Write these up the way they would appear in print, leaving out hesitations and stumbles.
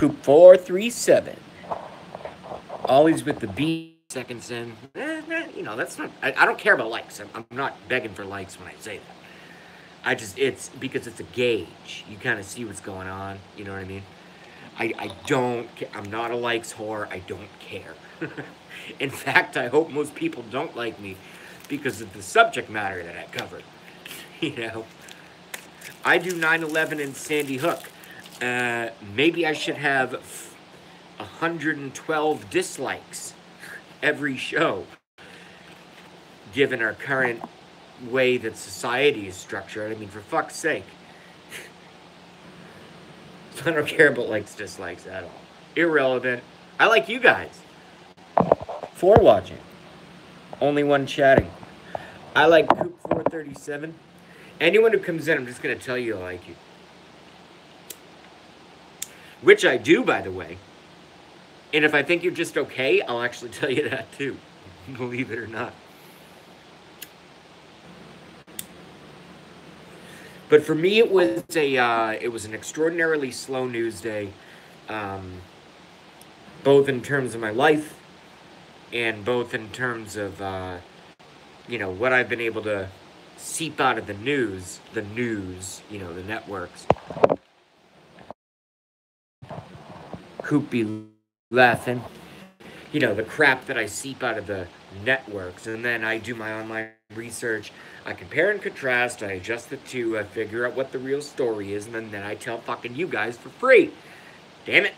Coop 437. Always with the B seconds in. You know, that's not. I don't care about likes. I'm not begging for likes when I say that. It's because it's a gauge. You kind of see what's going on. You know what I mean? I don't. I'm not a likes whore. I don't care. In fact, I hope most people don't like me because of the subject matter that I covered. You know, I do 9/11 and Sandy Hook. Maybe I should have 112 dislikes every show, given our current way that society is structured. I mean, for fuck's sake. I don't care about likes, dislikes at all. Irrelevant. I like you guys. For watching. Only one chatting. I like Coop 437. Anyone who comes in, I'm just going to tell you I like you. Which I do, by the way. And if I think you're just okay, I'll actually tell you that too. Believe it or not. But for me, it was an extraordinarily slow news day, both in terms of my life, and both in terms of what I've been able to seep out of the news, the networks. Coop be laughing. The crap that I seep out of the networks, and then I do my online research. I compare and contrast, I adjust the two, I figure out what the real story is, and then I tell fucking you guys for free. Damn it.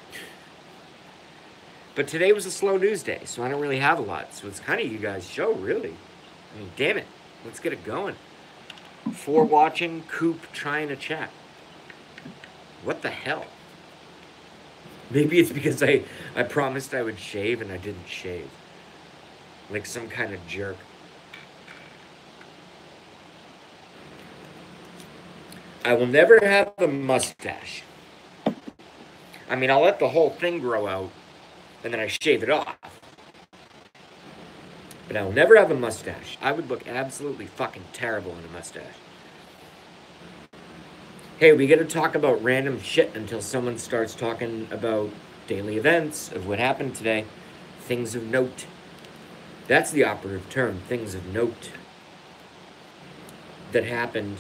But today was a slow news day, so I don't really have a lot. So it's kind of you guys' show, really. I mean, damn it. Let's get it going. For watching, Coop trying to chat. What the hell? Maybe it's because I promised I would shave and I didn't shave. Like some kind of jerk. I will never have a mustache. I mean, I'll let the whole thing grow out and then I shave it off. But I will never have a mustache. I would look absolutely fucking terrible in a mustache. Hey, we get to talk about random shit until someone starts talking about daily events of what happened today. Things of note. That's the operative term, things of note. That happened,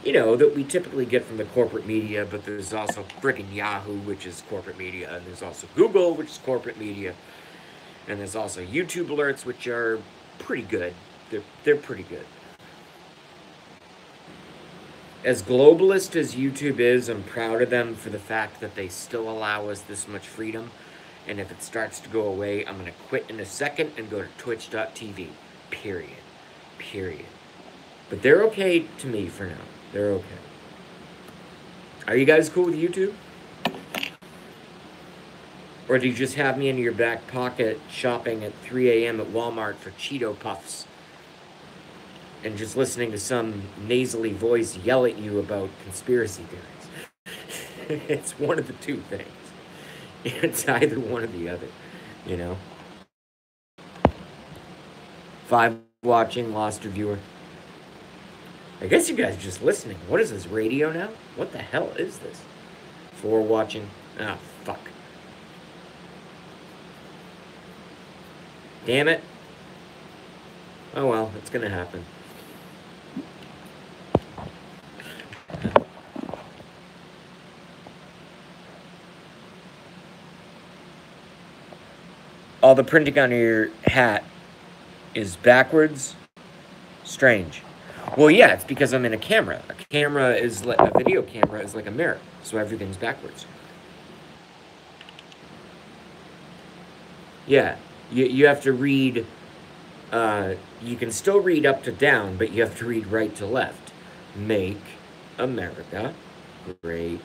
that we typically get from the corporate media, but there's also freaking Yahoo, which is corporate media, and there's also Google, which is corporate media, and there's also YouTube alerts, which are pretty good. They're pretty good. As globalist as YouTube is, I'm proud of them for the fact that they still allow us this much freedom. And if it starts to go away, I'm going to quit in a second and go to twitch.tv. Period. But they're okay to me for now. They're okay. Are you guys cool with YouTube? Or do you just have me in your back pocket shopping at 3 a.m. at Walmart for Cheeto Puffs? And just listening to some nasally voice yell at you about conspiracy theories. It's one of the two things. It's either one or the other, 5 watching, lost a viewer. I guess you guys are just listening. What is this, radio now? What the hell is this? 4 watching. Ah, fuck. Damn it. Oh well, it's gonna happen. All the printing on your hat is backwards. Strange. Well, yeah, it's because I'm in a camera. A video camera is like a mirror, so everything's backwards. Yeah, you have to read, you can still read up to down, but you have to read right to left. Make America great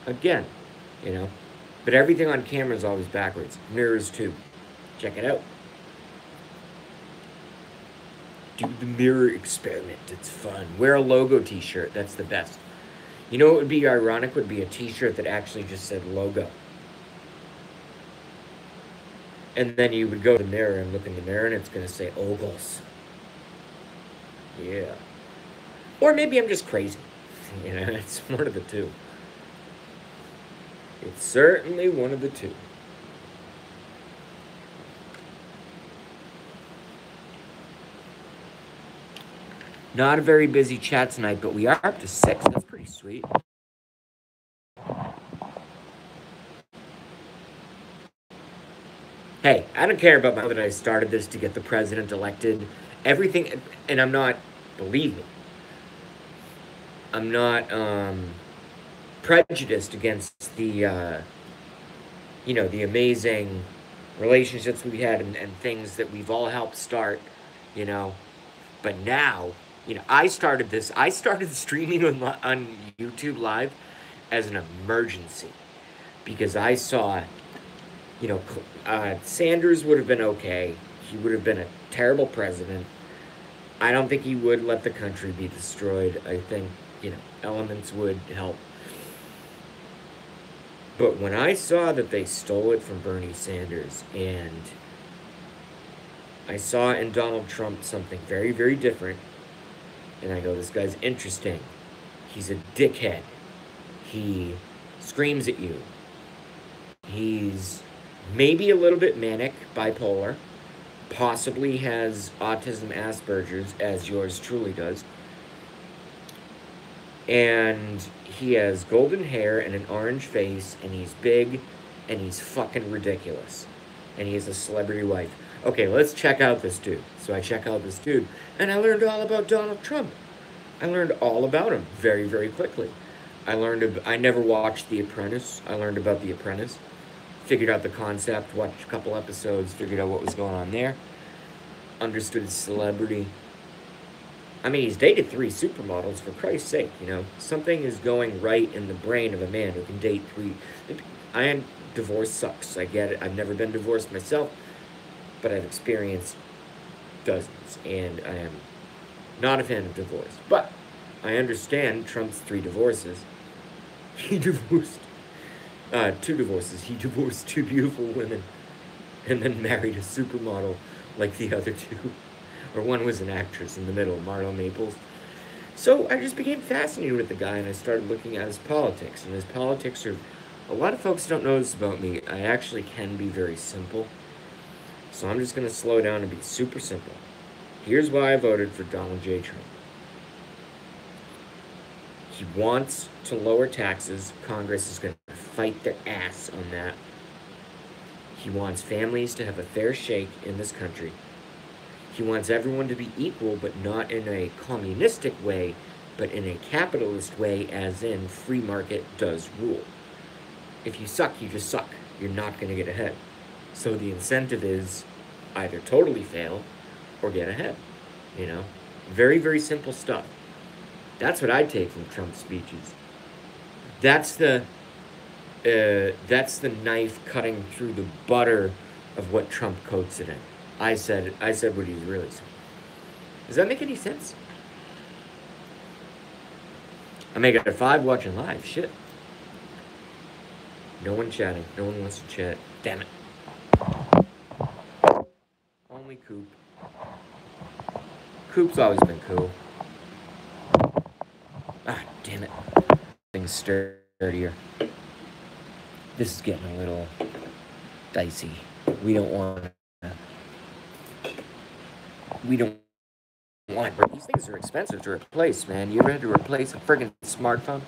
again, But everything on camera is always backwards. Mirrors too. Check it out. Do the mirror experiment. It's fun. Wear a logo t-shirt. That's the best. You know what would be ironic? Would be a t-shirt that actually just said logo. And then you would go to the mirror and look in the mirror and it's going to say Ogles. Yeah. Or maybe I'm just crazy. It's one of the two. It's certainly one of the two. Not a very busy chat tonight, but we are up to 6. That's pretty sweet. Hey, I don't care about that I started this to get the president elected. Everything, and I'm not, believe me, I'm not prejudiced against the, the amazing relationships we had and things that we've all helped start, But now, I started streaming on YouTube Live as an emergency because I saw, Sanders would have been okay. He would have been a terrible president. I don't think he would let the country be destroyed. I think, elements would help. But when I saw that they stole it from Bernie Sanders and I saw in Donald Trump something very, very different, and I go, this guy's interesting. He's a dickhead. He screams at you. He's maybe a little bit manic, bipolar, possibly has autism, Asperger's, as yours truly does. And he has golden hair and an orange face, and he's big, and he's fucking ridiculous. And he has a celebrity wife. Okay, let's check out this dude. So I check out this dude, and I learned all about Donald Trump. I learned all about him very, very quickly. I never watched The Apprentice. I learned about The Apprentice. Figured out the concept, watched a couple episodes, figured out what was going on there. Understood his celebrity. I mean, he's dated 3 supermodels, for Christ's sake, Something is going right in the brain of a man who can date 3. Divorce sucks, I get it. I've never been divorced myself, but I've experienced dozens, and I am not a fan of divorce. But I understand Trump's 3 divorces. He divorced 2 divorces. He divorced 2 beautiful women and then married a supermodel like the other 2. Or one was an actress in the middle, Marlo Maples. So I just became fascinated with the guy, and I started looking at his politics. And his politics are... A lot of folks don't know this about me. I actually can be very simple. So I'm just going to slow down and be super simple. Here's why I voted for Donald J. Trump. He wants to lower taxes. Congress is going to fight their ass on that. He wants families to have a fair shake in this country. He wants everyone to be equal, but not in a communistic way, but in a capitalist way, as in free market does rule. If you suck, you just suck. You're not going to get ahead. So the incentive is either totally fail or get ahead. Very, very simple stuff. That's what I take from Trump's speeches. That's the knife cutting through the butter of what Trump coats it in. I said what he's really saying. Does that make any sense? I make it at 5 watching live. Shit. No one chatting. No one wants to chat. Damn it. Only Coop. Coop's always been cool. Ah, damn it. Things sturdier. This is getting a little dicey. We don't want... These things are expensive to replace, man. You ever had to replace a friggin' smartphone?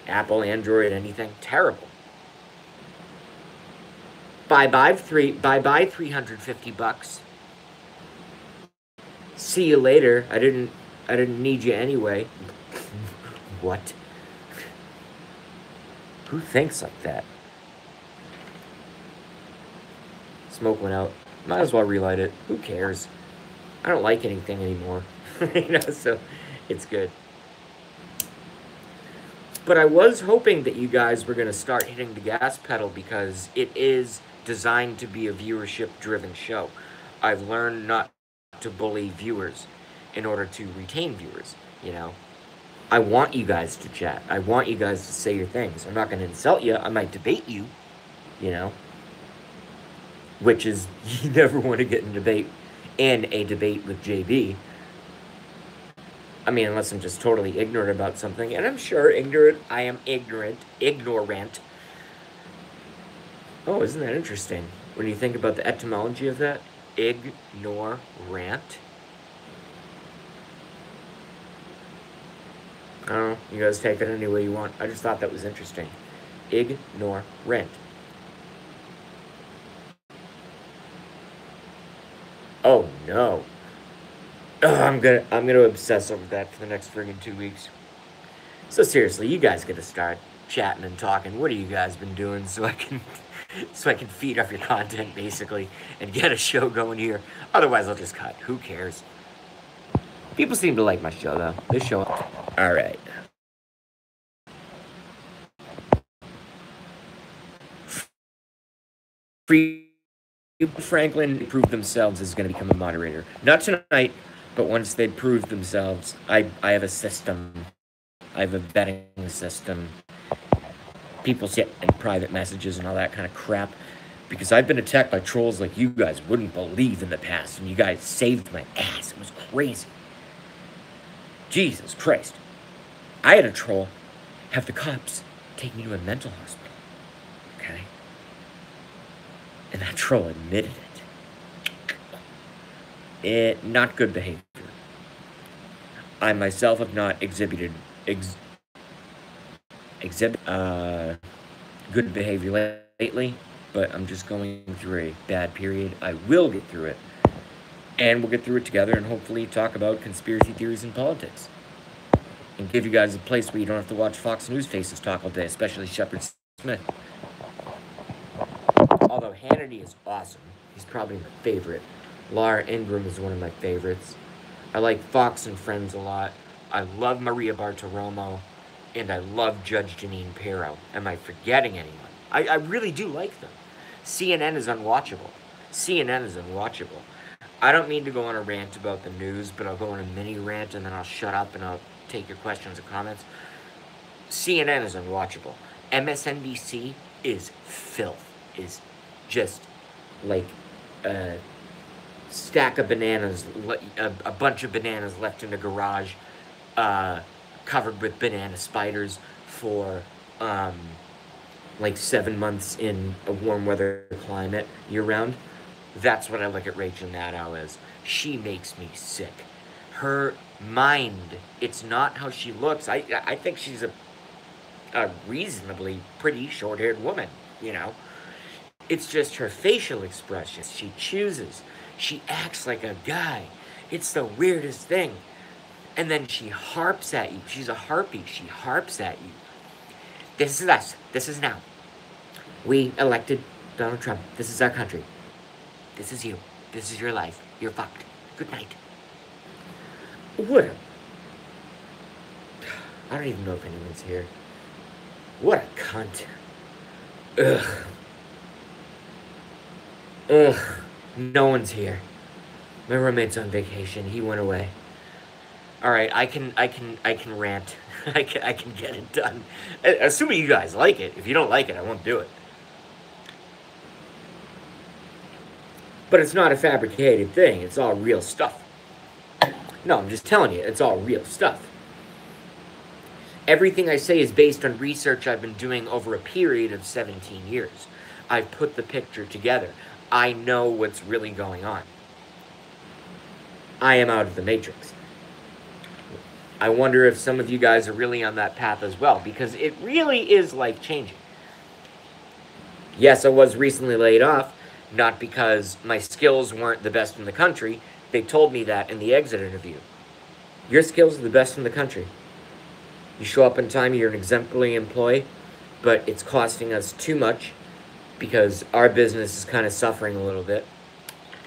Apple, Android, anything? Terrible. Bye-bye, $350. See you later. I didn't need you anyway. What? Who thinks like that? Smoke went out. Might as well relight it. Who cares? I don't like anything anymore. So it's good. But I was hoping that you guys were going to start hitting the gas pedal because it is designed to be a viewership-driven show. I've learned not to bully viewers in order to retain viewers, I want you guys to chat. I want you guys to say your things. I'm not going to insult you. I might debate you, which is, you never want to get in a debate with JB. I mean, unless I'm just totally ignorant about something, and I'm sure I am ignorant. Oh, isn't that interesting? When you think about the etymology of that, ignorant. I don't know. You guys take it any way you want. I just thought that was interesting. Ignorant. Oh no. Ugh, I'm gonna obsess over that for the next friggin' 2 weeks. So seriously, you guys gotta start chatting and talking. What have you guys been doing so I can feed off your content basically and get a show going here. Otherwise I'll just cut. Who cares? People seem to like my show though. This show. Alright. Free Franklin proved themselves as going to become a moderator. Not tonight, but once they prove themselves, I have a system. I have a vetting system. People sit in private messages and all that kind of crap. Because I've been attacked by trolls like you guys wouldn't believe in the past. And you guys saved my ass. It was crazy. Jesus Christ. I had a troll have the cops take me to a mental hospital. Okay? And that troll admitted it. Not good behavior. I myself have not exhibited good behavior lately, but I'm just going through a bad period. I will get through it, and we'll get through it together and hopefully talk about conspiracy theories and politics, and give you guys a place where you don't have to watch Fox News faces talk all day, especially Shepard Smith. Although Hannity is awesome. He's probably my favorite. Laura Ingraham is one of my favorites. I like Fox and Friends a lot. I love Maria Bartiromo. And I love Judge Jeanine Pirro. Am I forgetting anyone? I really do like them. CNN is unwatchable. CNN is unwatchable. I don't mean to go on a rant about the news, but I'll go on a mini rant and then I'll shut up and I'll take your questions and comments. CNN is unwatchable. MSNBC is filth. Is just like a stack of bananas, a bunch of bananas left in the garage, covered with banana spiders for like 7 months in a warm weather climate year round. That's what I look at Rachel Maddow as. She makes me sick. Her mind, it's not how she looks. I think she's a reasonably pretty short-haired woman, you know. It's just her facial expressions. She chooses. She acts like a guy. It's the weirdest thing. And then she harps at you. She's a harpy. She harps at you. This is us. This is now. We elected Donald Trump. This is our country. This is you. This is your life. You're fucked. Good night. What a... I don't even know if anyone's here. What a cunt. Ugh. Ugh. No one's here. My roommate's on vacation. He went away. Alright, I can rant. I can get it done. Assuming you guys like it. If you don't like it, I won't do it. But it's not a fabricated thing. It's all real stuff. No, I'm just telling you, it's all real stuff. Everything I say is based on research I've been doing over a period of 17 years. I've put the picture together. I know what's really going on. I am out of the matrix. I wonder if some of you guys are really on that path as well, because it really is life-changing. Yes, I was recently laid off, not because my skills weren't the best in the country. They told me that in the exit interview. Your skills are the best in the country. You show up on time, you're an exemplary employee, but it's costing us too much because our business is kind of suffering a little bit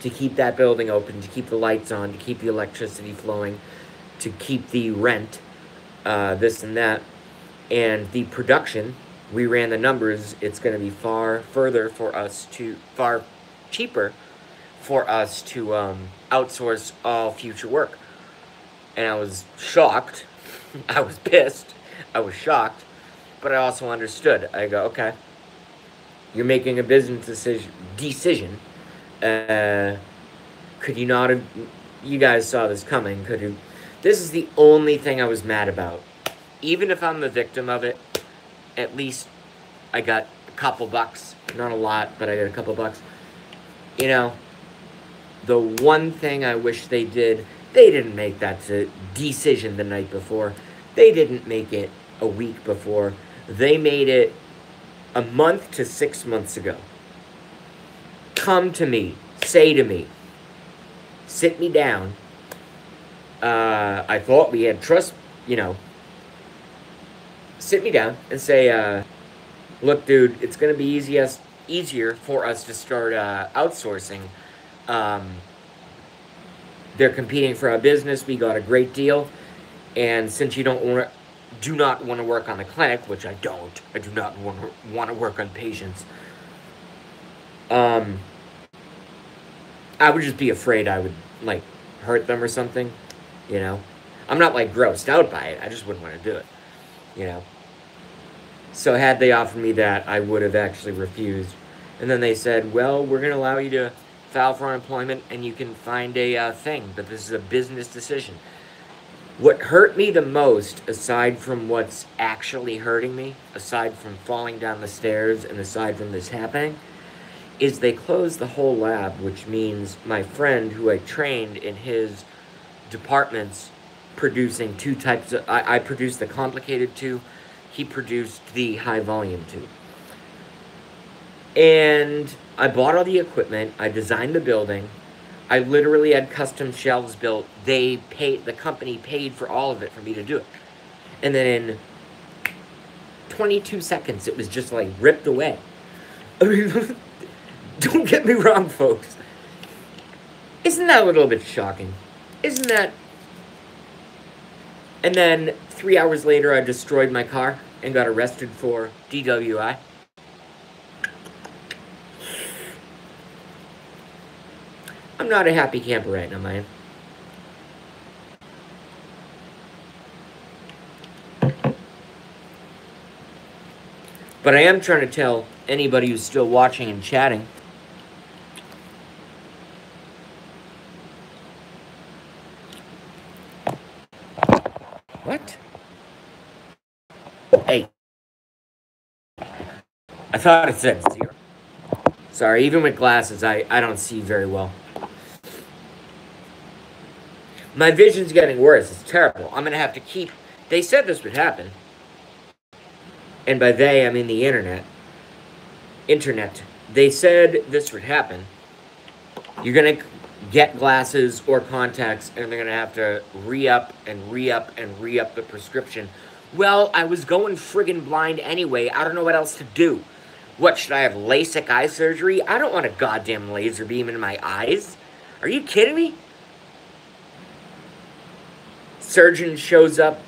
to keep that building open, to keep the lights on, to keep the electricity flowing, to keep the rent, this and that. And the production, we ran the numbers, it's going to be far cheaper for us to outsource all future work. And I was shocked. I was pissed. I was shocked. But I also understood. I go, okay, you're making a business decision. Could you not have, you guys saw this coming, could you This is the only thing I was mad about. Even if I'm the victim of it, at least I got a couple bucks. Not a lot, but I got a couple bucks. You know, the one thing I wish they did, they didn't make that decision the night before. They didn't make it a week before. They made it a month to 6 months ago. Come to me, say to me, sit me down. I thought we had trust, you know. Sit me down and say, look, dude, it's going to be easier for us to start outsourcing. They're competing for our business. We got a great deal. And since you do not want to work on the clinic, which I don't. I do not want to work on patients. I would just be afraid I would, like, hurt them or something, you know. I'm not, like, grossed out by it. I just wouldn't want to do it, you know. So had they offered me that, I would have actually refused. And then they said, well, we're going to allow you to file for unemployment and you can find a thing, but this is a business decision. What hurt me the most, aside from what's actually hurting me, aside from falling down the stairs and aside from this happening, is they closed the whole lab, which means my friend who I trained in his departments producing two types of... I produced the complicated two. He produced the high volume two. And I bought all the equipment. I designed the building. I literally had custom shelves built. The company paid for all of it for me to do it. And then in 22 seconds, it was just like ripped away. I mean, don't get me wrong, folks. Isn't that a little bit shocking? Isn't that... And then 3 hours later, I destroyed my car and got arrested for DWI. I'm not a happy camper right now, man. But I am trying to tell anybody who's still watching and chatting. What? Hey. I thought it said 0. Sorry, even with glasses, I don't see very well. My vision's getting worse. It's terrible. I'm going to have to keep... They said this would happen. And by they, I mean the internet. They said this would happen. You're going to get glasses or contacts, and they're going to have to re-up and re-up and re-up the prescription. Well, I was going friggin' blind anyway. I don't know what else to do. What, should I have LASIK eye surgery? I don't want a goddamn laser beam in my eyes. Are you kidding me? Surgeon shows up,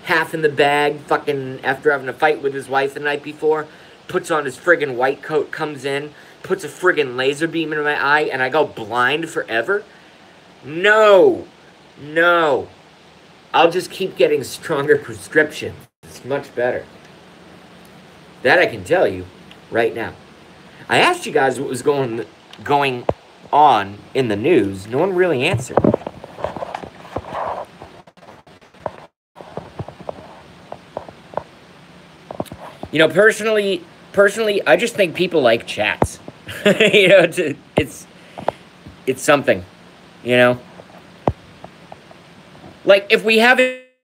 half in the bag, fucking after having a fight with his wife the night before, puts on his friggin' white coat, comes in, puts a friggin' laser beam in my eye, and I go blind forever? No. No. I'll just keep getting stronger prescriptions. It's much better. That I can tell you right now. I asked you guys what was going on in the news. No one really answered. You know, personally, I just think people like chats. You know, it's something, you know? Like, if we have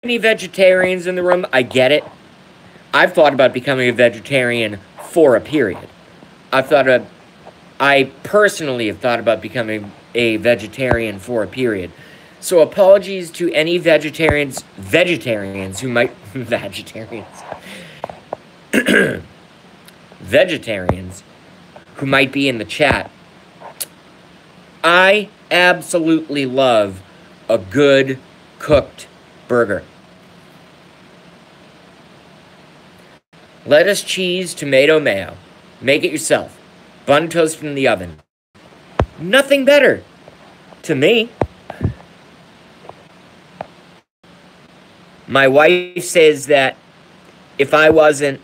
any vegetarians in the room, I get it. I've thought about becoming a vegetarian for a period. I personally have thought about becoming a vegetarian for a period. So apologies to any vegetarians who might... vegetarians who might be in the chat. I absolutely love a good cooked burger. Lettuce, cheese, tomato, mayo. Make it yourself. Bun toasted in the oven. Nothing better to me. My wife says that if I wasn't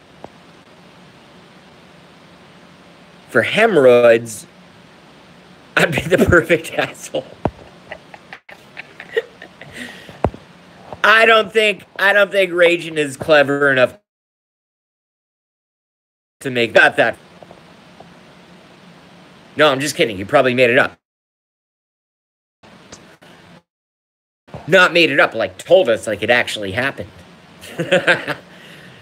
for hemorrhoids, I'd be the perfect asshole. I don't think Raging is clever enough to make that. No, I'm just kidding. You probably made it up. Not made it up, like told us like it actually happened.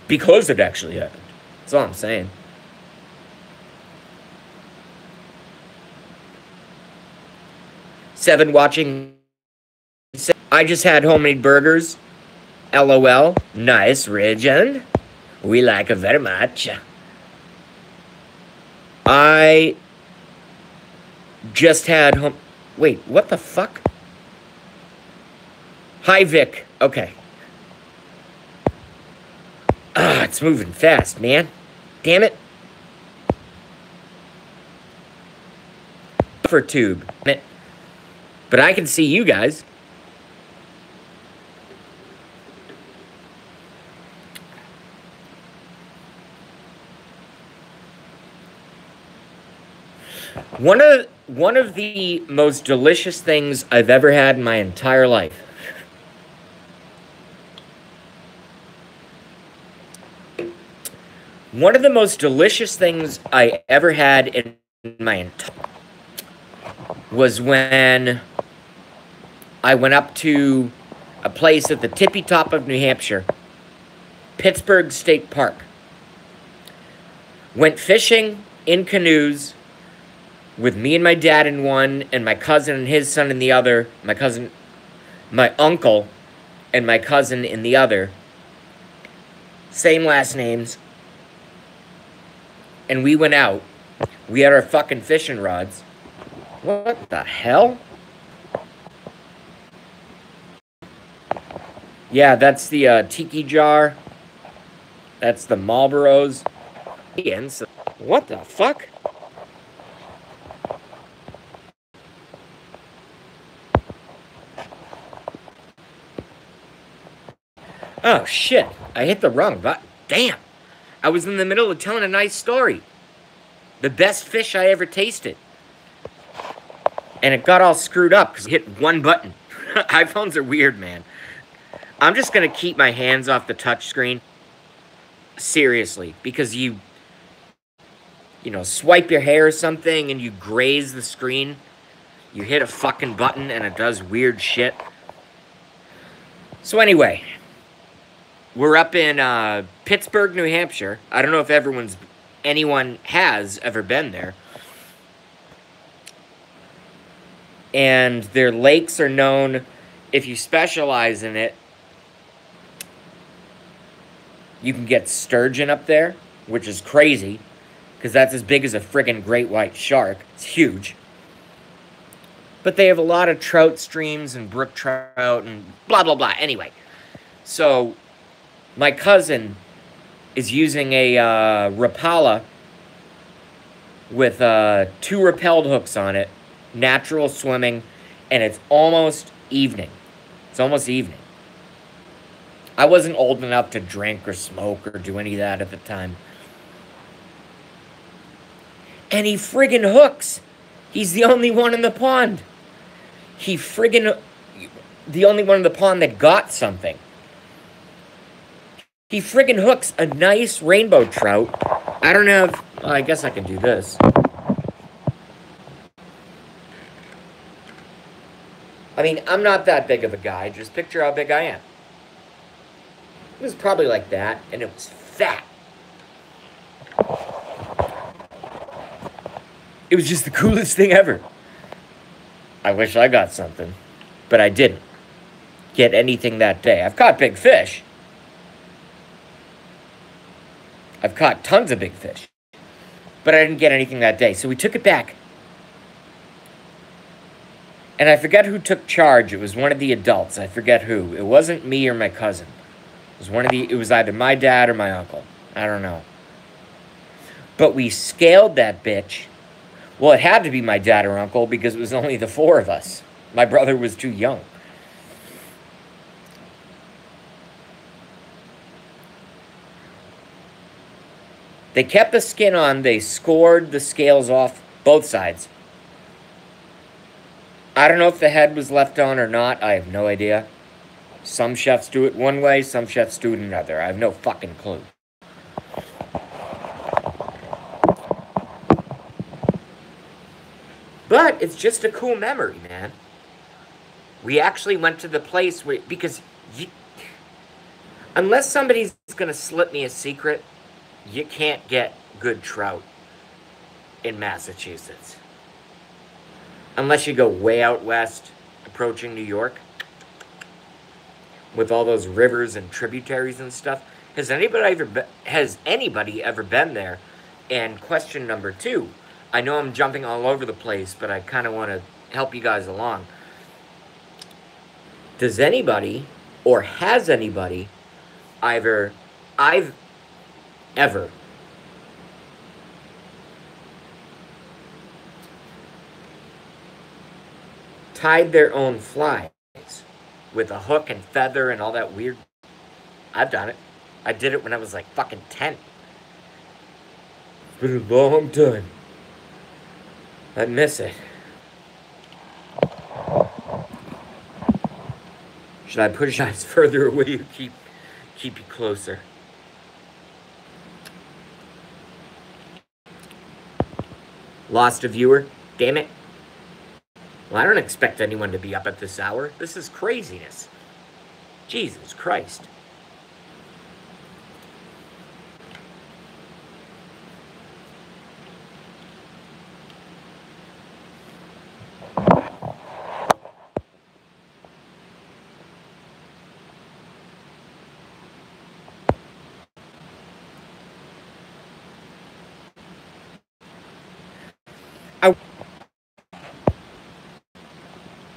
Because it actually happened. That's all I'm saying. Seven watching. I just had homemade burgers. LOL. Nice, Regent. We like it very much. I just had home. Wait, what the fuck? Hi, Vic. Okay. Ah, it's moving fast, man. Damn it. For tube. But I can see you guys. One of the most delicious things I've ever had in my entire life. One of the most delicious things I ever had in my entire was when I went up to a place at the tippy top of New Hampshire, Pittsburgh State Park. Went fishing in canoes with me and my dad in one, and my cousin and his son in the other, my uncle and my cousin in the other. Same last names. And we went out. We had our fucking fishing rods. What the hell? Yeah, that's the tiki jar. That's the Marlboros. What the fuck? Oh, shit. I hit the wrong button. Damn. I was in the middle of telling a nice story. The best fish I ever tasted. And it got all screwed up because I hit one button. iPhones are weird, man. I'm just going to keep my hands off the touchscreen. Seriously. Because you know, swipe your hair or something and you graze the screen. You hit a fucking button and it does weird shit. So anyway, we're up in Pittsburgh, New Hampshire. I don't know if anyone has ever been there. And their lakes are known, if you specialize in it, you can get sturgeon up there, which is crazy, because that's as big as a friggin' great white shark. It's huge. But they have a lot of trout streams and brook trout and blah, blah, blah. Anyway, so my cousin is using a Rapala with 2 repelled hooks on it, natural swimming, and it's almost evening. It's almost evening. I wasn't old enough to drink or smoke or do any of that at the time. And he friggin' hooks. He's the only one in the pond. The only one in the pond that got something. He friggin' hooks a nice rainbow trout. I don't know if... Well, I guess I can do this. I mean, I'm not that big of a guy. Just picture how big I am. It was probably like that, and it was fat. It was just the coolest thing ever. I wish I got something, but I didn't get anything that day. I've caught big fish. I've caught tons of big fish, but I didn't get anything that day. So we took it back. And I forget who took charge. It was one of the adults. I forget who. It wasn't me or my cousin. It was either my dad or my uncle. I don't know. But we scaled that bitch. Well, it had to be my dad or uncle because it was only the 4 of us. My brother was too young. They kept the skin on. They scored the scales off both sides. I don't know if the head was left on or not. I have no idea. Some chefs do it one way, some chefs do it another. I have no fucking clue. But it's just a cool memory, man. We actually went to the place where, because unless somebody's gonna slip me a secret, you can't get good trout in Massachusetts. Unless you go way out west, approaching New York, with all those rivers and tributaries and stuff. Has anybody ever been there? And question number 2, I know I'm jumping all over the place, but I kind of want to help you guys along. Does anybody, or has anybody, ever tied their own flies with a hook and feather and all that weird? I've done it. I did it when I was like fucking 10. It's been a long time. I miss it. Should I push eyes further away or keep you closer? Lost a viewer? Damn it. Well, I don't expect anyone to be up at this hour. This is craziness. Jesus Christ.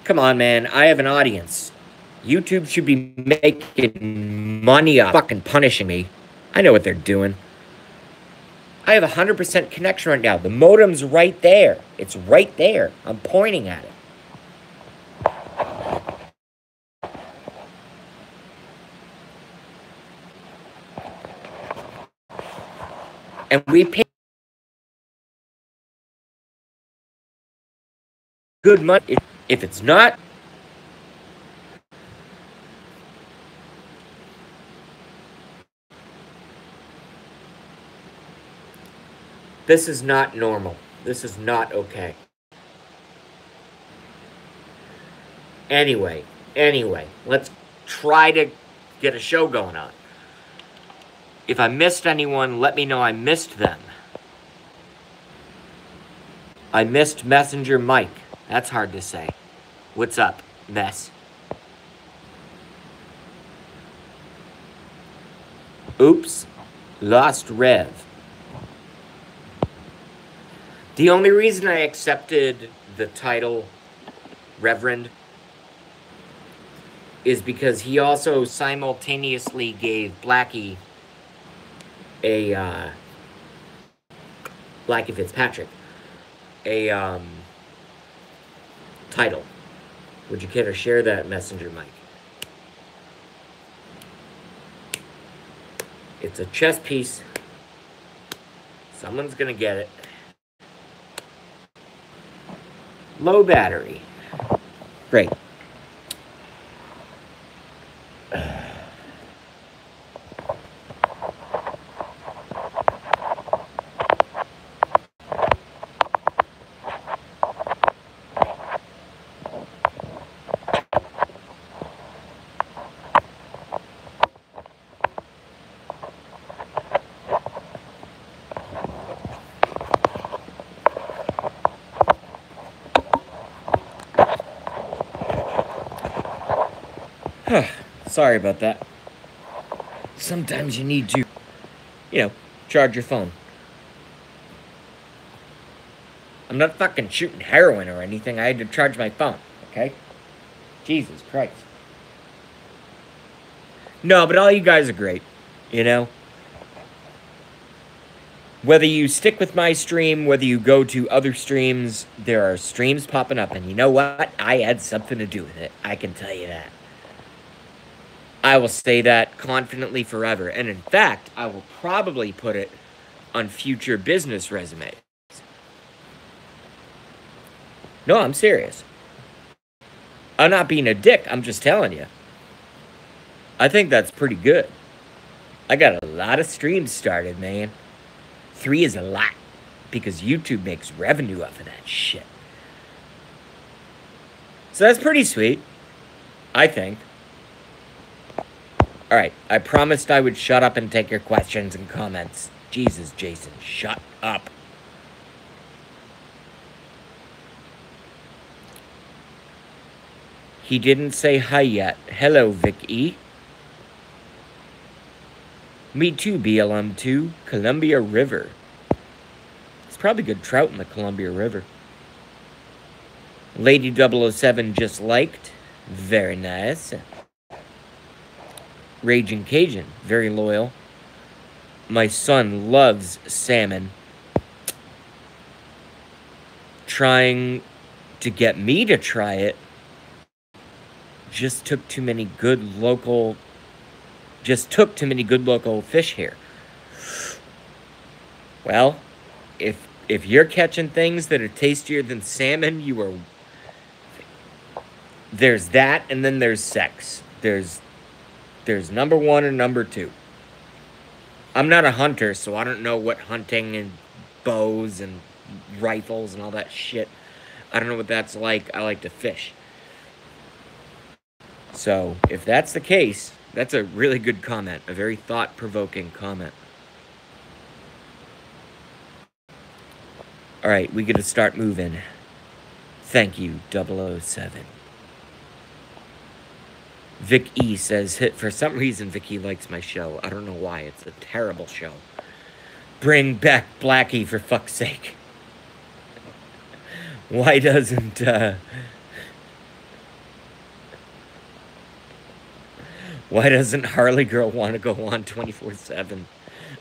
Come on, man. I have an audience. YouTube should be making money off fucking punishing me. I know what they're doing. I have 100% connection right now. The modem's right there. It's right there. I'm pointing at it. And we pay good money. If it's not, this is not normal. This is not okay. Anyway, let's try to get a show going on. If I missed anyone, let me know I missed them. I missed Messenger Mike. That's hard to say. What's up, Mess? Oops. Lost Rev. The only reason I accepted the title Reverend is because he also simultaneously gave Blackie Blackie Fitzpatrick a title. Would you care to share that, Messenger Mike? It's a chess piece. Someone's gonna get it. Low battery. Great. Sorry about that. Sometimes you need to, charge your phone. I'm not fucking shooting heroin or anything. I had to charge my phone, okay? Jesus Christ. No, but all you guys are great, Whether you stick with my stream, whether you go to other streams, there are streams popping up. And you know what? I had something to do with it. I can tell you that. I will say that confidently forever. And in fact, I will probably put it on future business resumes. No, I'm serious. I'm not being a dick. I'm just telling you. I think that's pretty good. I got a lot of streams started, man. 3 is a lot because YouTube makes revenue off of that shit. So that's pretty sweet, I think. All right, I promised I would shut up and take your questions and comments. Jesus, Jason, shut up. He didn't say hi yet. Hello, Vic E. Me too, BLM2. Columbia River. It's probably good trout in the Columbia River. Lady 007 just liked. Very nice. Raging Cajun. Very loyal. My son loves salmon. Trying to get me to try it just took too many good local fish here. Well, if you're catching things that are tastier than salmon, you are. There's that, and then there's sex. There's number 1 and number 2. I'm not a hunter, so I don't know what hunting and bows and rifles and all that shit. I don't know what that's like. I like to fish. So, if that's the case, that's a really good comment. A very thought-provoking comment. All right, we got to start moving. Thank you, 007. Vic E says, for some reason, Vic E likes my show. I don't know why. It's a terrible show. Bring back Blackie, for fuck's sake. Why doesn't, Why doesn't Harley Girl want to go on 24/7?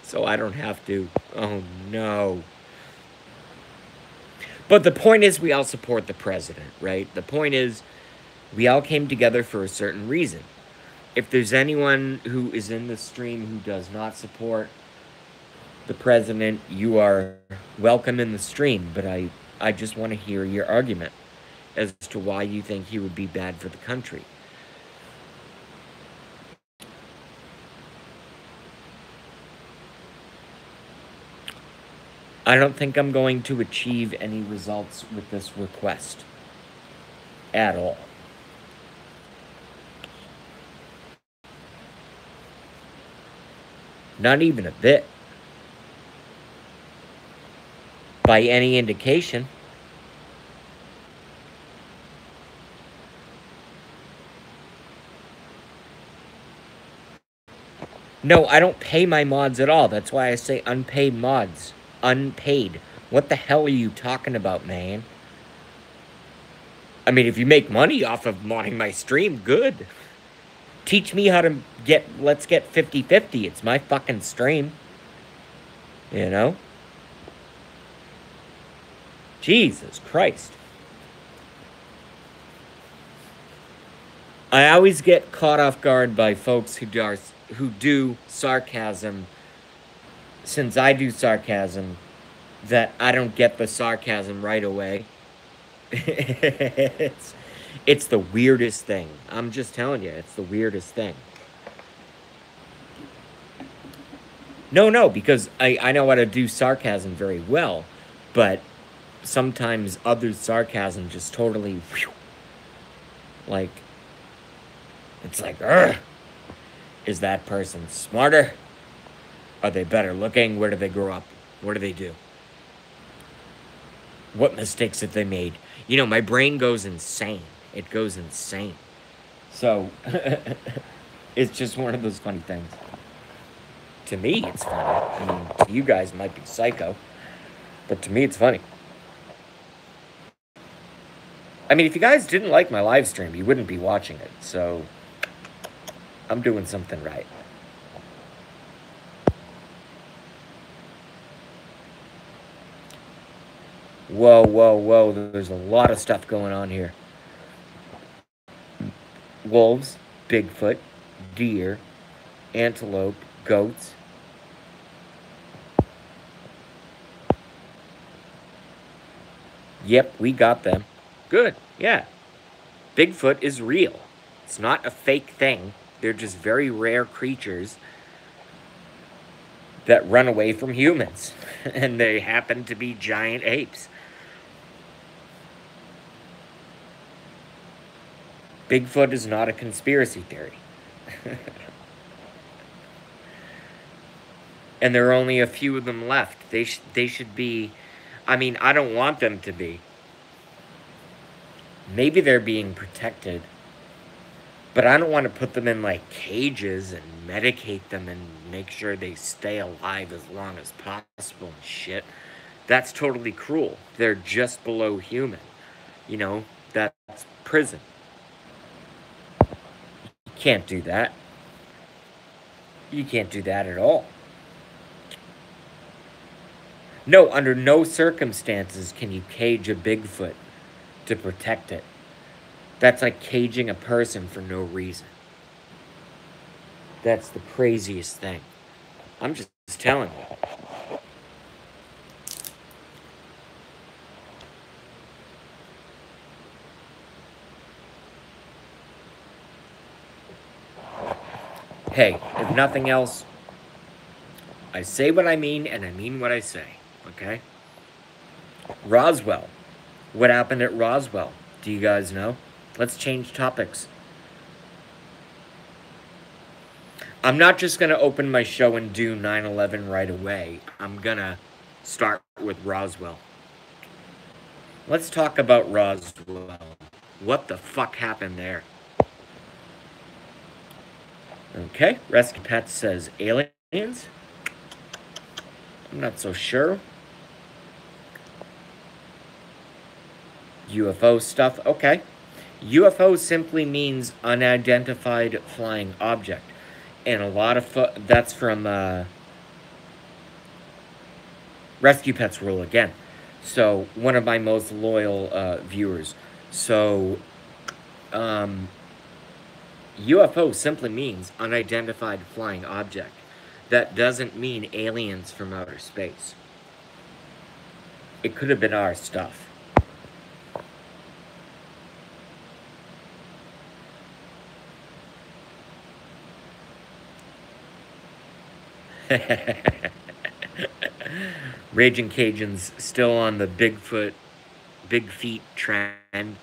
So I don't have to. Oh, no. But the point is we all support the president, right? The point is we all came together for a certain reason. If there's anyone who is in the stream who does not support the president, you are welcome in the stream. But I just want to hear your argument as to why you think he would be bad for the country. I don't think I'm going to achieve any results with this request at all. Not even a bit. By any indication. No, I don't pay my mods at all. That's why I say unpaid mods. Unpaid. What the hell are you talking about, man? I mean, if you make money off of modding my stream, good. Teach me how to let's get 50-50. It's my fucking stream. You know? Jesus Christ. I always get caught off guard by folks who do sarcasm. Since I do sarcasm, that I don't get the sarcasm right away. It's the weirdest thing. I'm just telling you, it's the weirdest thing. No, because I know how to do sarcasm very well, but sometimes other sarcasm just totally, like, it's like, ugh. Is that person smarter? Are they better looking? Where do they grow up? What do they do? What mistakes have they made? You know, my brain goes insane. It goes insane. So, it's just one of those funny things. To me, it's funny. I mean, to you guys, it might be psycho. But to me, it's funny. I mean, if you guys didn't like my live stream, you wouldn't be watching it. So, I'm doing something right. Whoa. There's a lot of stuff going on here. Wolves, Bigfoot, deer, antelope, goats. Yep, we got them. Good, yeah. Bigfoot is real. It's not a fake thing. They're just very rare creatures that run away from humans. And they happen to be giant apes. Bigfoot is not a conspiracy theory. And there are only a few of them left. They should be, I mean, I don't want them to be. Maybe they're being protected, but I don't want to put them in like cages and medicate them and make sure they stay alive as long as possible and shit. That's totally cruel. They're just below human. You know, that's prison. You can't do that. You can't do that at all. No, under no circumstances can you cage a Bigfoot to protect it. That's like caging a person for no reason. That's the craziest thing. I'm just telling you. Hey, if nothing else, I say what I mean and I mean what I say, okay? Roswell. What happened at Roswell? Do you guys know? Let's change topics. I'm not just going to open my show and do 9/11 right away. I'm going to start with Roswell. Let's talk about Roswell. What the fuck happened there? Okay, Rescue Pets says aliens. I'm not so sure. UFO stuff, okay. UFO simply means unidentified flying object. And a lot of, that's from Rescue Pets Rule again. So, one of my most loyal viewers. So, UFO simply means unidentified flying object. That doesn't mean aliens from outer space. It could have been our stuff. Raging Cajuns still on the Bigfoot, big feet trend.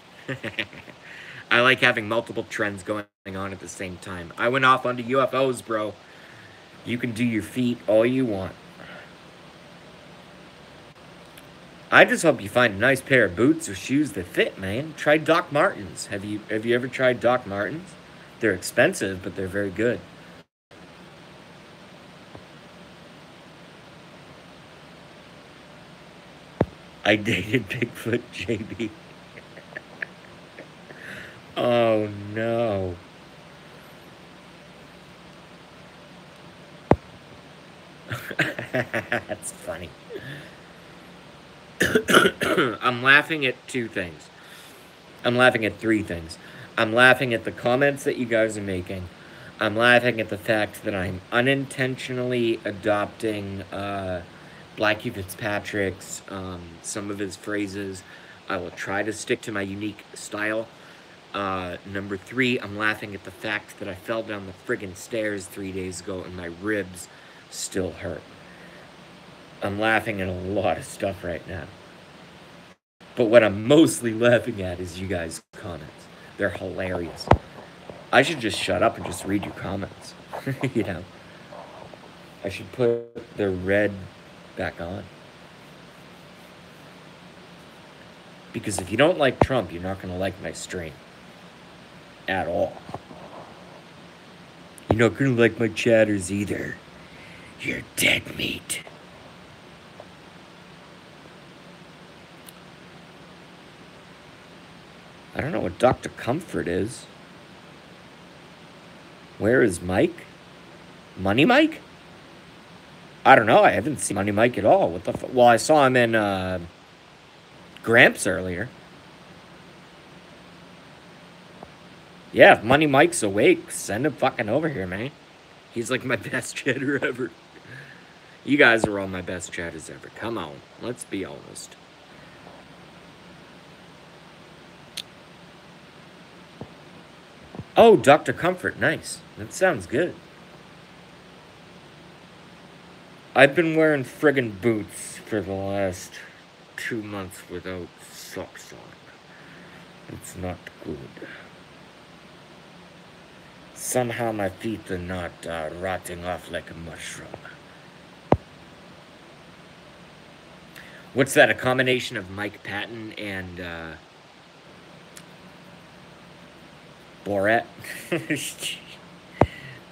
I like having multiple trends going on at the same time. I went off onto UFOs, bro. You can do your feet all you want. I just hope you find a nice pair of boots or shoes that fit, man. Try Doc Martens. Have you ever tried Doc Martens? They're expensive, but they're very good. I dated Bigfoot JB. Oh no. That's funny. I'm laughing at two things. I'm laughing at three things. I'm laughing at the comments that you guys are making. I'm laughing at the fact that I'm unintentionally adopting Blackie Fitzpatrick's, some of his phrases. I will try to stick to my unique style. Number three, I'm laughing at the fact that I fell down the friggin' stairs 3 days ago and my ribs still hurt. I'm laughing at a lot of stuff right now. But what I'm mostly laughing at is you guys' comments. They're hilarious. I should just shut up and just read your comments. You know? I should put the red back on. Because if you don't like Trump, you're not going to like my stream. At all. You're not going to like my chatters either. You're dead meat. I don't know what Dr. Comfort is. Where is Mike? Money Mike? I don't know. I haven't seen Money Mike at all. What the well, I saw him in Gramps earlier. Yeah, if Money Mike's awake, send him fucking over here, man. He's like my best chatter ever. You guys are all my best chatters ever. Come on. Let's be honest. Oh, Dr. Comfort. Nice. That sounds good. I've been wearing friggin' boots for the last 2 months without socks on. It's not good. Somehow my feet are not rotting off like a mushroom. What's that? A combination of Mike Patton and Borat?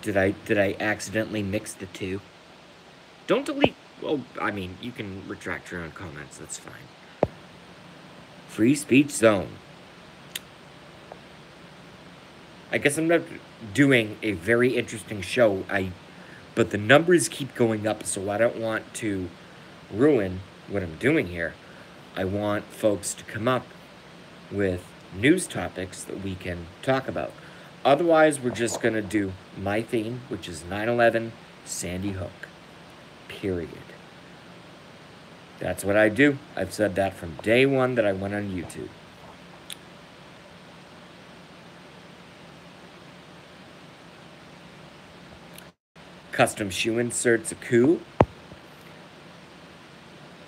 Did I accidentally mix the two? Don't delete. Well, I mean, you can retract your own comments. That's fine. Free speech zone. I guess I'm not doing a very interesting show. But the numbers keep going up, so I don't want to ruin what I'm doing here. I want folks to come up with news topics that we can talk about. Otherwise, we're just going to do my theme, which is 9/11 Sandy Hook. Period. That's what I do. I've said that from day one that I went on YouTube. Custom shoe inserts a coup.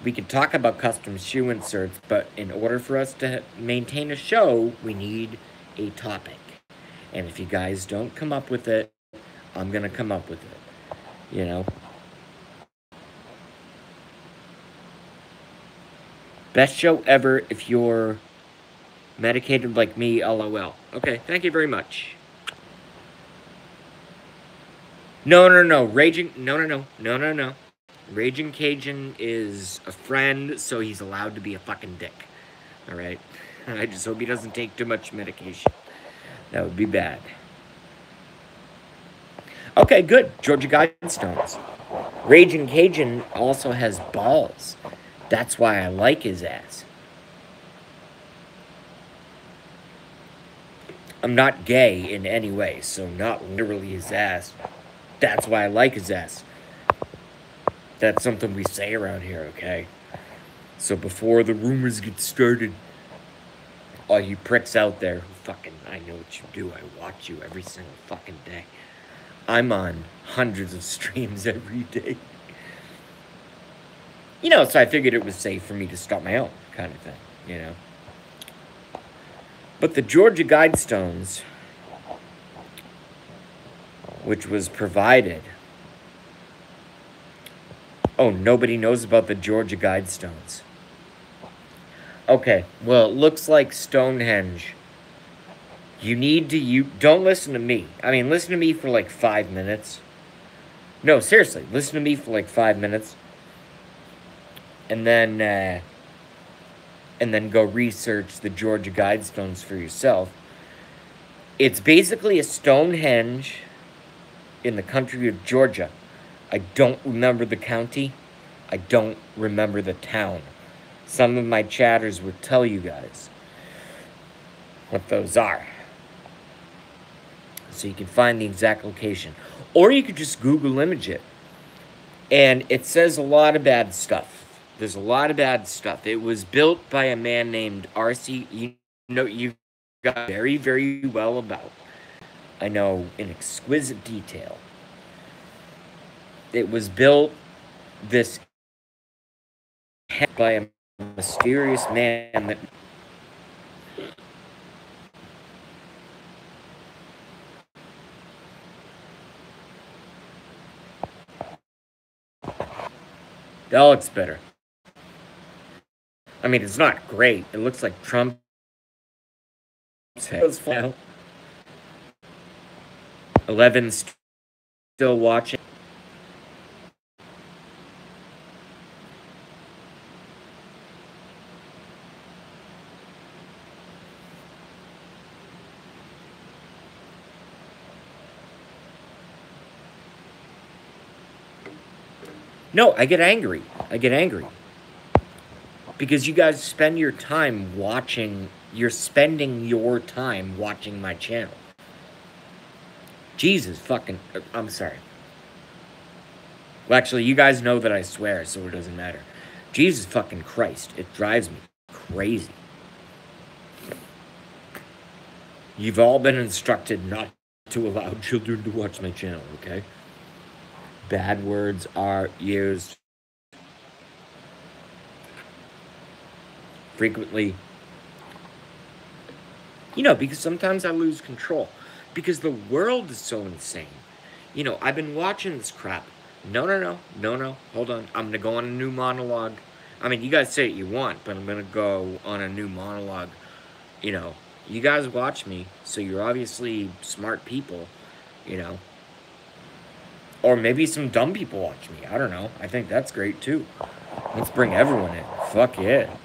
We can talk about custom shoe inserts, but in order for us to maintain a show, we need a topic. And if you guys don't come up with it, I'm going to come up with it. You know? Best show ever if you're medicated like me, LOL. Okay, thank you very much. No. Raging Cajun is a friend, so he's allowed to be a fucking dick. Alright? I just hope he doesn't take too much medication. That would be bad. Okay, good. Georgia Guidestones. Raging Cajun also has balls. That's why I like his ass. I'm not gay in any way, so not literally his ass. That's why I like his ass. That's something we say around here, okay? So before the rumors get started, all you pricks out there who fucking, I know what you do. I watch you every single fucking day. I'm on hundreds of streams every day. You know, so I figured it was safe for me to start my own kind of thing, you know? But the Georgia Guidestones, which was provided... Oh, nobody knows about the Georgia Guidestones. Okay, well, it looks like Stonehenge. Don't listen to me. I mean, listen to me for like 5 minutes. No, seriously, listen to me for like 5 minutes. And then go research the Georgia Guidestones for yourself. It's basically a Stonehenge in the country of Georgia. I don't remember the county. I don't remember the town. Some of my chatters would tell you guys what those are. So you can find the exact location. Or you could just Google image it. And it says a lot of bad stuff. There's a lot of bad stuff. It was built by a man named R.C. You know, you got very, very well about. I know in exquisite detail. It was built by a mysterious man that... That looks better. I mean, it's not great. It looks like Trump's head. 11's still watching. No, I get angry. Because you guys spend your time watching... You're spending your time watching my channel. Jesus fucking... I'm sorry. Well, actually, you guys know that I swear, so it doesn't matter. Jesus fucking Christ. It drives me crazy. You've all been instructed not to allow children to watch my channel, okay? Bad words are used frequently. You know, because sometimes I lose control. Because the world is so insane. You know, I've been watching this crap. No. Hold on. I'm going to go on a new monologue. I mean, you guys say what you want, but I'm going to go on a new monologue. You know, you guys watch me, so you're obviously smart people, you know. Or maybe some dumb people watch me. I don't know. I think that's great, too. Let's bring everyone in. Fuck yeah.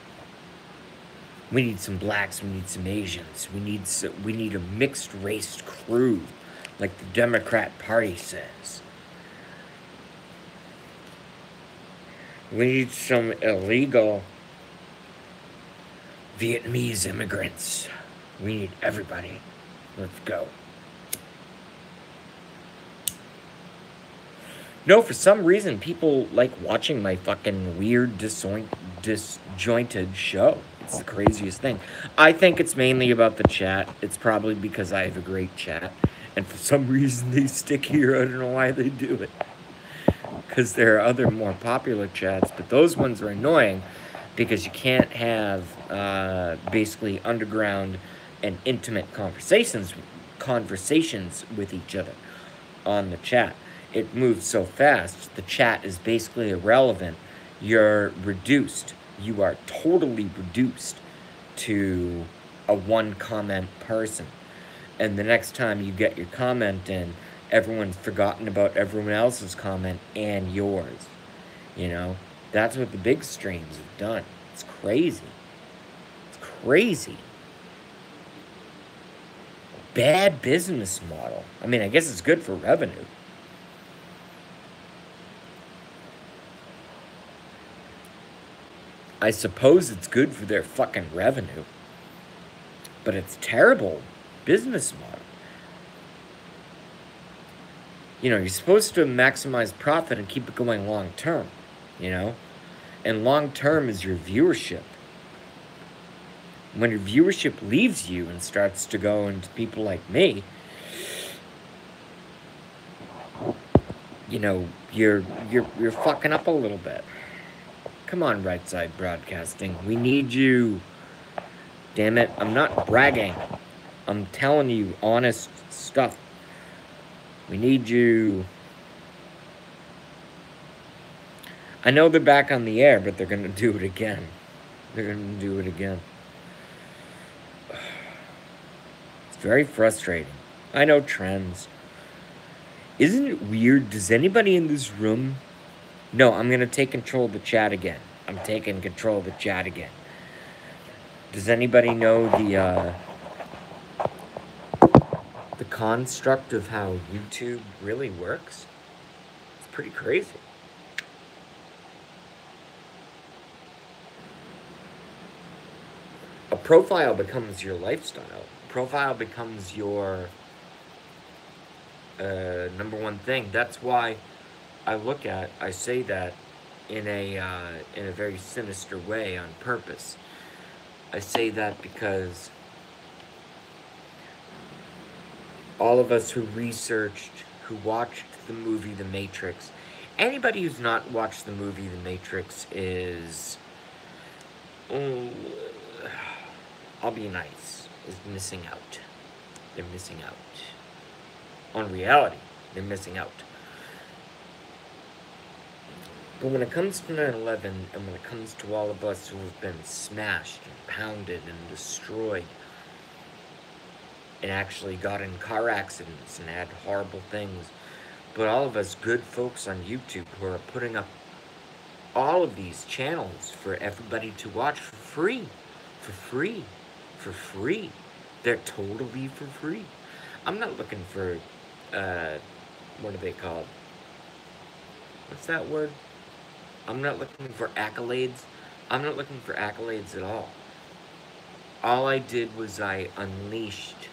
We need some blacks. We need some Asians. We need a mixed race crew, like the Democrat Party says. We need some illegal Vietnamese immigrants. We need everybody. Let's go. No, for some reason, people like watching my fucking weird, disjointed show. It's the craziest thing. I think it's mainly about the chat. It's probably because I have a great chat. And for some reason, they stick here. I don't know why they do it. Because there are other more popular chats, but those ones are annoying because you can't have basically underground and intimate conversations with each other on the chat. It moves so fast, the chat is basically irrelevant. You're reduced. You are totally reduced to a one comment person. And the next time you get your comment in, everyone's forgotten about everyone else's comment and yours. You know, that's what the big streams have done. It's crazy. It's crazy. Bad business model. I mean, I guess it's good for revenue. I suppose it's good for their fucking revenue. But it's terrible business model. You know, you're supposed to maximize profit and keep it going long term, you know? And long term is your viewership. When your viewership leaves you and starts to go into people like me, you know, you're fucking up a little bit. Come on, Right Side Broadcasting. We need you. Damn it, I'm not bragging. I'm telling you honest stuff. We need you. I know they're back on the air, but they're going to do it again. They're going to do it again. It's very frustrating. I know trends. Isn't it weird? Does anybody in this room... No, I'm going to take control of the chat again. I'm taking control of the chat again. Does anybody know the construct of how YouTube really works? It's pretty crazy. A profile becomes your lifestyle. Profile becomes your number one thing. That's why I say that in a very sinister way on purpose. I say that because all of us who researched, who watched the movie The Matrix, anybody who's not watched the movie The Matrix is, I'll be nice, is missing out. They're missing out. On reality, they're missing out. But when it comes to 9/11, and when it comes to all of us who have been smashed and pounded and destroyed, and actually got in car accidents and had horrible things, but all of us good folks on YouTube who are putting up all of these channels for everybody to watch for free. For free. For free. They're totally for free. I'm not looking for, what are they called? What's that word? I'm not looking for accolades. I'm not looking for accolades at all. All I did was I unleashed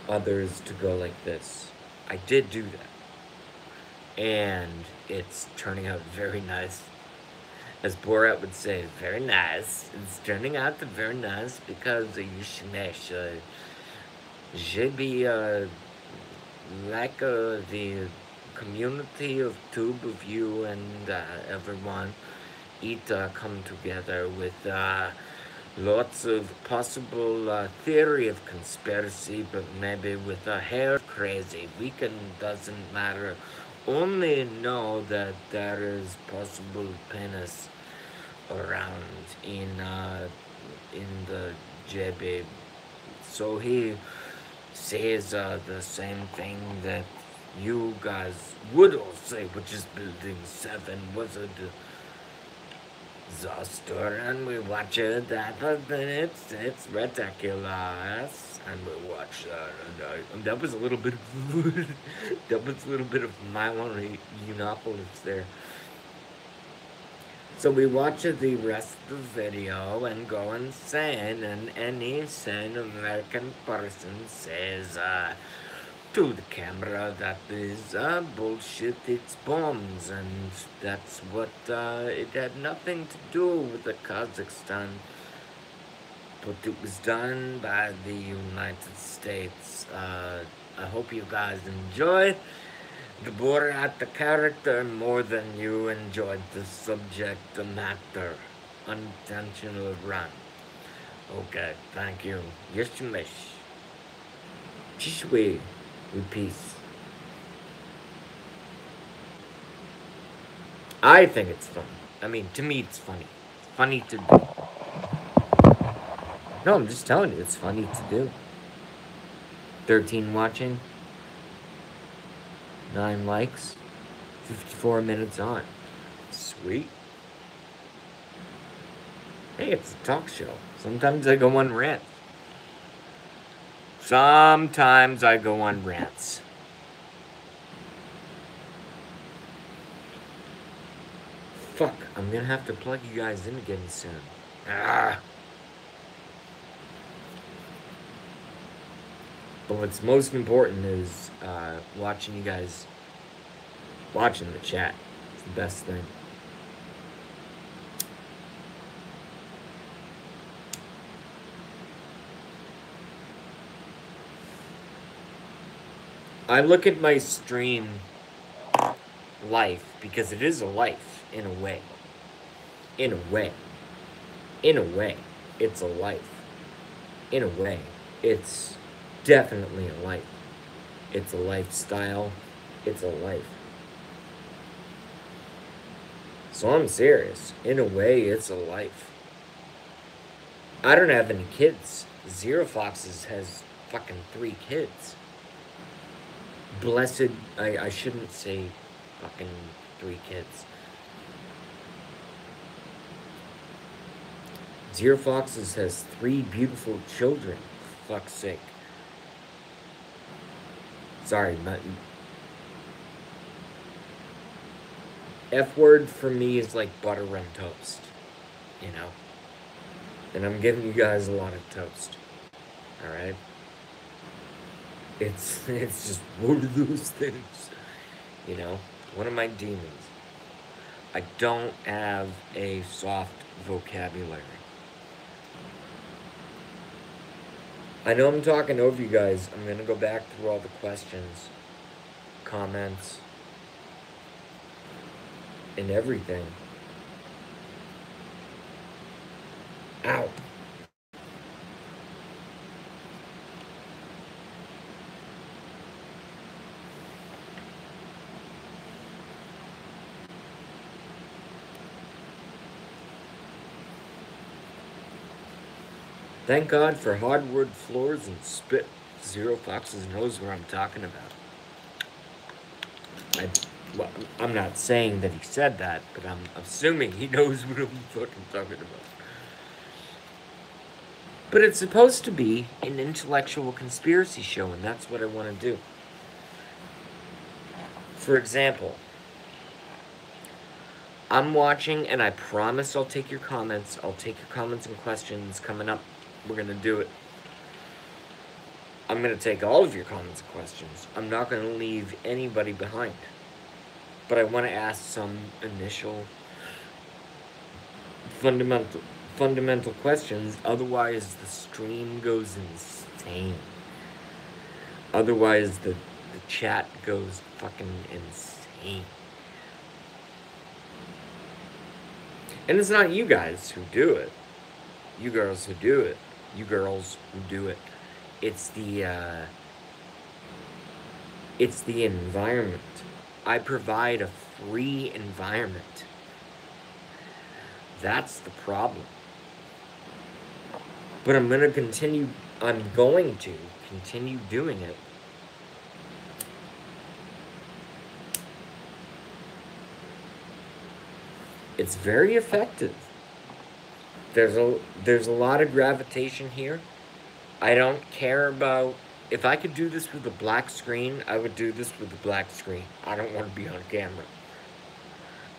others to go like this. I did do that. And it's turning out very nice. As Borat would say, very nice. It's turning out to very nice because you smash. Maybe like the community of tube of you and everyone eat come together with lots of possible theory of conspiracy, but maybe with a hair crazy. Weekend doesn't matter. Only know that there is possible penis around in the JB. So he says the same thing that you guys would all say, which is Building 7 was a disaster, and we watch it, it's ridiculous, and we watch that, and that was a little bit of, that was a little bit of Milo Yiannopoulos there. So we watch the rest of the video and go insane, and any sane American person says to the camera that is bullshit, it's bombs, and that's what it had nothing to do with the Kazakhstan, but it was done by the United States. I hope you guys enjoy the Borat, the character, more than you enjoyed the subject, the matter. Unintentional run. Okay, thank you. Yeshimish. Chishwe. With peace. I think it's funny. I mean, to me, it's funny. It's funny to do. No, I'm just telling you, it's funny to do. 13 watching. 9 likes. 54 minutes on. Sweet. Hey, it's a talk show. Sometimes I go on rants. Sometimes I go on rants. Fuck, I'm gonna have to plug you guys in again soon. Ah. But what's most important is watching you guys, watching the chat. It's the best thing. I look at my stream life because it is a life in a way. In a way. In a way, it's a life. In a way, it's definitely a life. It's a lifestyle. It's a life. So I'm serious. In a way, it's a life. I don't have any kids. Zero Foxes has fucking 3 kids. Blessed, I shouldn't say fucking 3 kids. Zero Foxes has 3 beautiful children. For fuck's sake. Sorry, but F word for me is like butter and toast. You know? And I'm giving you guys a lot of toast. Alright? It's just one of those things. You know? One of my demons. I don't have a soft vocabulary. I know I'm talking over you guys. I'm gonna go back through all the questions, comments, and everything. Ow. Thank God for hardwood floors and spit. Zero Foxes knows what I'm talking about. Well, I'm not saying that he said that, but I'm assuming he knows what I'm fucking talking about. But it's supposed to be an intellectual conspiracy show, and that's what I want to do. For example, I'm watching, and I promise I'll take your comments. I'll take your comments and questions coming up. We're going to do it. I'm going to take all of your comments and questions. I'm not going to leave anybody behind. But I want to ask some initial fundamental questions. Otherwise, the stream goes insane. Otherwise, the chat goes fucking insane. And it's not you guys who do it. You girls who do it. You girls who do it. It's the environment. I provide a free environment. That's the problem. But I'm going to continue doing it. It's very effective. There's a lot of gravitation here. I don't care about, if I could do this with a black screen, I would do this with a black screen. I don't want to be on camera.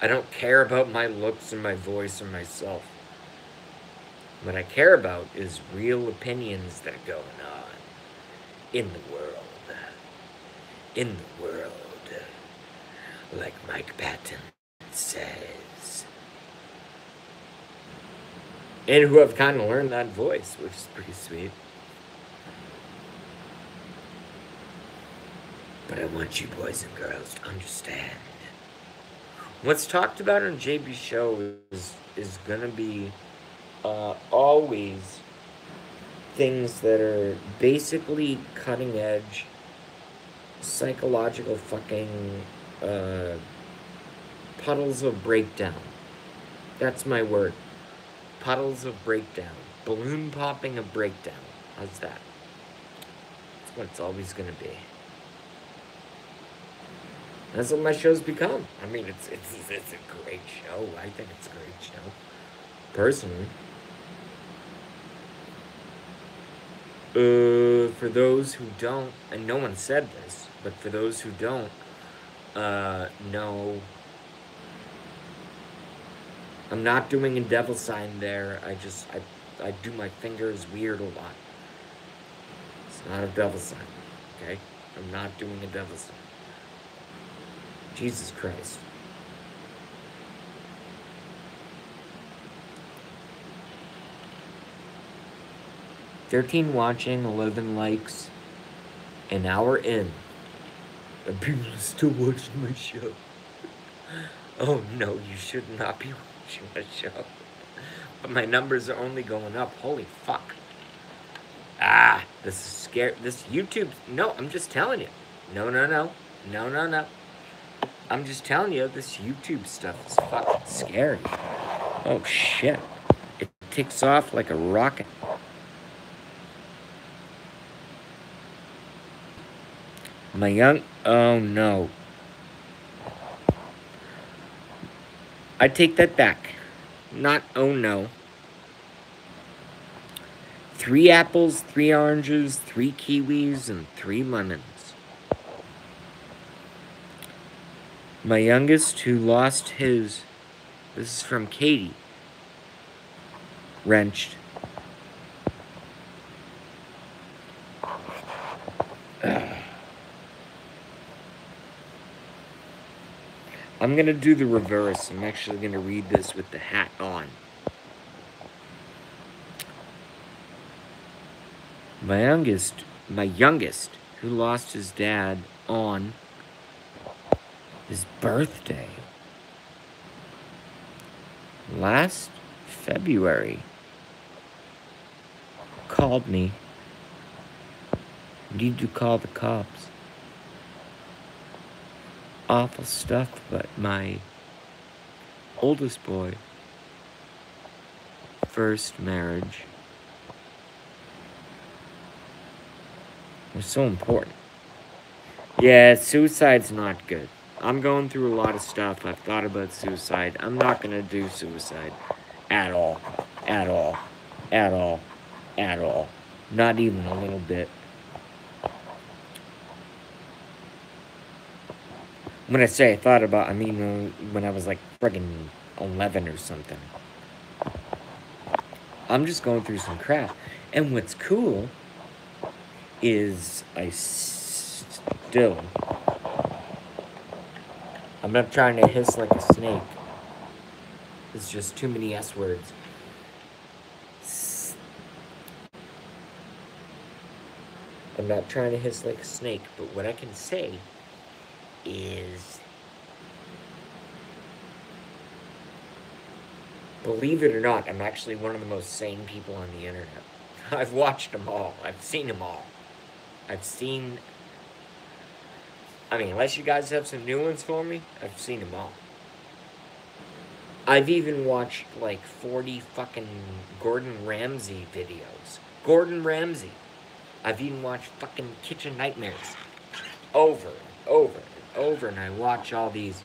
I don't care about my looks and my voice or myself. What I care about is real opinions that are going on in the world. In the world. Like Mike Patton says. And who have kind of learned that voice, which is pretty sweet. But I want you boys and girls to understand. What's talked about on JB's show is going to be always things that are basically cutting edge, psychological fucking puddles of breakdown. That's my word. Puddles of breakdown. Balloon popping of breakdown. How's that? That's what it's always going to be. That's what my show's become. I mean, it's a great show. I think it's a great show. Personally. For those who don't, and no one said this, but for those who don't know, I'm not doing a devil sign there. I do my fingers weird a lot. It's not a devil sign, okay? I'm not doing a devil sign. Jesus Christ. $13 watching, 11 likes, an hour in. And people are still watching my show. Oh no, you should not be watching my show. But my numbers are only going up. Holy fuck. This is scary. This YouTube, no, I'm just telling you. No. I'm just telling you, this YouTube stuff is fucking scary. Oh shit. It takes off like a rocket. Oh no. I take that back. Not oh no. 3 apples, 3 oranges, 3 kiwis, and 3 lemons. My youngest, who lost his, this is from Katie, wrenched. I'm going to do the reverse. I'm actually going to read this with the hat on. My youngest, who lost his dad on his birthday last February, called me. Need to call the cops. Awful stuff, but my oldest boy, first marriage, was so important. Yeah, suicide's not good. I'm going through a lot of stuff. I've thought about suicide. I'm not going to do suicide at all. At all. At all. At all. Not even a little bit. When I say I thought about, I mean when I was like friggin' 11 or something. I'm just going through some crap. And what's cool is I still... I'm not trying to hiss like a snake. It's just too many S words. I'm not trying to hiss like a snake, but what I can say is, believe it or not, I'm actually one of the most sane people on the internet. I've watched them all. I've seen them all. Unless you guys have some new ones for me, I've seen them all. I've even watched like 40 fucking Gordon Ramsay videos. Gordon Ramsay. I've even watched fucking Kitchen Nightmares. Over and over and over, and I watch all these,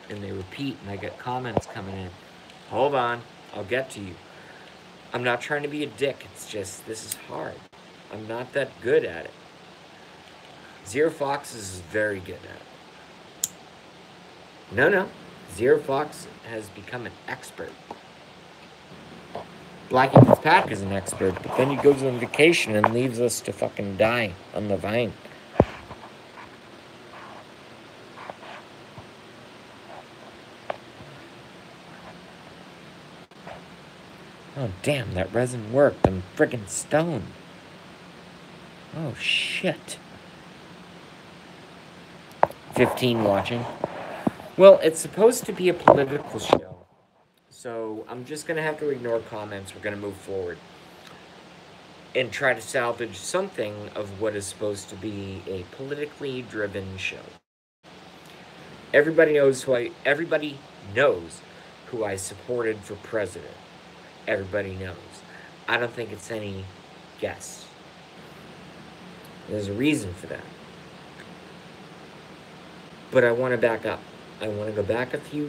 and they repeat, and I get comments coming in. Hold on, I'll get to you. I'm not trying to be a dick, it's just, this is hard. I'm not that good at it. Zero Fox is very good at it. No. Zero Fox has become an expert. Blackie Fitzpatrick is an expert, but then he goes on vacation and leaves us to fucking die on the vine. Oh, damn, that resin worked. I'm friggin' stoned. Oh, shit. 15 watching. Well, it's supposed to be a political show, so I'm just going to have to ignore comments. We're going to move forward and try to salvage something of what is supposed to be a politically driven show. Everybody knows who I supported for president. Everybody knows. I don't think it's any guess. There's a reason for that. But I want to back up. I want to go back a few